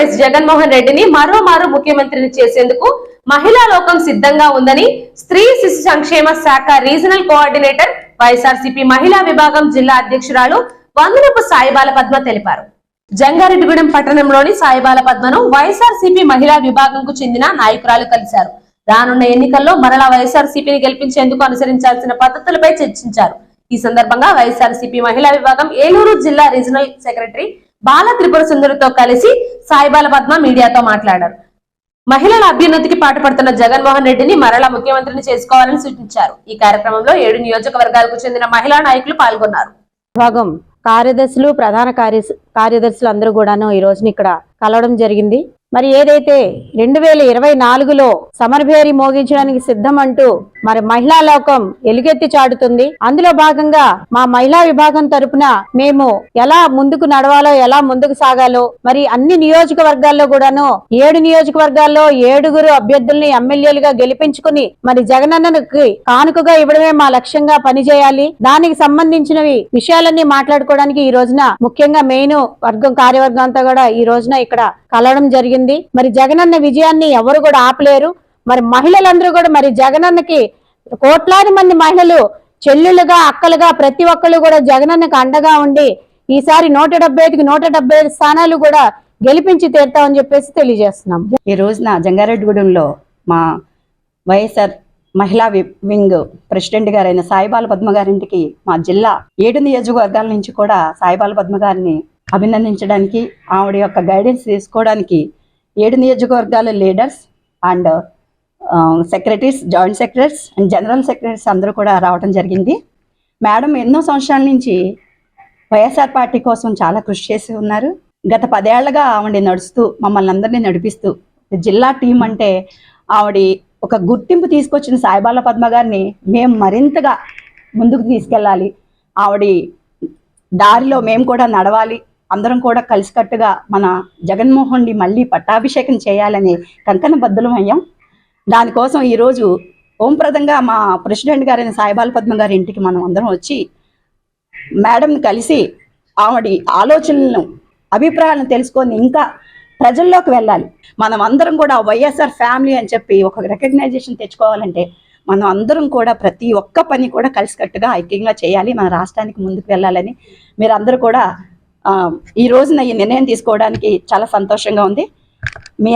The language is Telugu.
వైఎస్ జగన్మోహన్ రెడ్డిని మరోమారు ముఖ్యమంత్రిని చేసేందుకు మహిళా లోకం సిద్ధంగా ఉందని స్త్రీ శిశు సంక్షేమ శాఖ రీజనల్ కోఆర్డినేటర్ వైఎస్ఆర్సీపీ మహిళా విభాగం జిల్లా అధ్యక్షురాలు వందనపు సాయిబాల పద్మ తెలిపారు. జంగారెడ్డిగూడెం పట్టణంలోని సాయిబాల పద్మను వైఎస్ఆర్సీపీ మహిళా విభాగంకు చెందిన నాయకురాలు కలిశారు. రానున్న ఎన్నికల్లో మరలా వైఎస్ఆర్సీపీని గెలిపించేందుకు అనుసరించాల్సిన పద్ధతులపై చర్చించారు. ఈ సందర్భంగా వైఎస్ఆర్సీపీ మహిళా విభాగం ఏలూరు జిల్లా రీజనల్ సెక్రటరీ బాల త్రిపుర సుందరితో కలిసి సాయిబాల పద్మ మీడియాతో మాట్లాడారు. మహిళల అభ్యున్నతికి పాటుపడుతున్న జగన్మోహన్ రెడ్డిని మరలా ముఖ్యమంత్రిని చేసుకోవాలని సూచించారు. ఈ కార్యక్రమంలో 7 నియోజకవర్గాలకు చెందిన మహిళా నాయకులు పాల్గొన్నారు. విభాగం కార్యదర్శులు, ప్రధాన కార్యదర్శులు అందరూ కూడాను ఈ రోజున ఇక్కడ కలవడం జరిగింది. మరి ఏదైతే 2024లో సమరభేరి మోగించడానికి సిద్ధం అంటూ మరి మహిళా లోకం ఎలుగెత్తి చాటుతుంది. అందులో భాగంగా మా మహిళా విభాగం తరపున మేము ఎలా ముందుకు నడవాలో, ఎలా ముందుకు సాగాలో, మరి అన్ని నియోజకవర్గాల్లో కూడాను 7 నియోజకవర్గాల్లో 7 అభ్యర్థుల్ని ఎమ్మెల్యేలుగా గెలిపించుకుని మరి జగనన్నకి కానుకగా ఇవ్వడమే మా లక్ష్యంగా పనిచేయాలి. దానికి సంబంధించిన విషయాలన్నీ మాట్లాడుకోవడానికి ఈ రోజున ముఖ్యంగా మెయిన్ కార్యవర్గం అంతా కూడా ఈ రోజున ఇక్కడ కలవడం జరిగింది. మరి జగనన్న విజయాన్ని ఎవరు కూడా ఆపలేరు. మరి మహిళలందరూ కూడా మరి జగనన్నకి కోట్లాది మంది మహిళలు చెల్లెలుగా, అక్కలుగా ప్రతి ఒక్కళ్ళు కూడా జగనన్నకి అండగా ఉండి ఈసారి 175కి 175 స్థానాలు కూడా గెలిపించి తీరుతామని చెప్పేసి తెలియజేస్తున్నాం. ఈ రోజున జంగారెడ్డిగూడెంలో మా వైఎస్ఆర్ మహిళా వింగ్ ప్రెసిడెంట్ గారైన సాయిబాల పద్మ గారింటికి మా జిల్లా 7 నియోజకవర్గాల నుంచి కూడా సాయిబాల పద్మ గారిని అభినందించడానికి, ఆవిడ యొక్క గైడెన్స్ తీసుకోవడానికి 7 నియోజకవర్గాల leaders and secretaries, joint secretaries and general secretaries అందరూ కూడా రావడం జరిగింది. మేడం ఎన్నో సంవత్సరాల నుంచి వైఎస్ఆర్ పార్టీ కోసం చాలా కృషి చేసి ఉన్నారు. గత 10 ఏళ్లుగా ఆవిడ నడుస్తూ మమ్మల్ని అందరినీ నడిపిస్తూ జిల్లా టీం అంటే ఆవిడ ఒక గుర్తింపు తీసుకొచ్చిన సాయిబాల పద్మ గారిని మేము మరింతగా ముందుకు తీసుకెళ్ళాలి, ఆవిడ దారిలో మేము కూడా నడవాలి, అందరం కూడా కలిసికట్టుగా మన జగన్మోహన్ని మళ్ళీ పట్టాభిషేకం చేయాలని కంకణ బద్దులం అయ్యాం. దానికోసం ఈరోజు ఓంప్రదంగా మా ప్రెసిడెంట్ గారైన సాయిబాల పద్మ గారి ఇంటికి మనం అందరం వచ్చి మేడంని కలిసి ఆవిడ ఆలోచనలను, అభిప్రాయాలను తెలుసుకొని ఇంకా ప్రజల్లోకి వెళ్ళాలి. మనం అందరం కూడా వైఎస్ఆర్ ఫ్యామిలీ అని చెప్పి ఒక రికగ్నైజేషన్ తెచ్చుకోవాలంటే మనం అందరం కూడా ప్రతి ఒక్క పని కూడా కలిసికట్టుగా ఐక్యంగా చేయాలి, మన రాష్ట్రానికి ముందుకు వెళ్ళాలని మీరందరూ కూడా ఈ రోజున ఈ నిర్ణయం తీసుకోవడానికి చాలా సంతోషంగా ఉంది.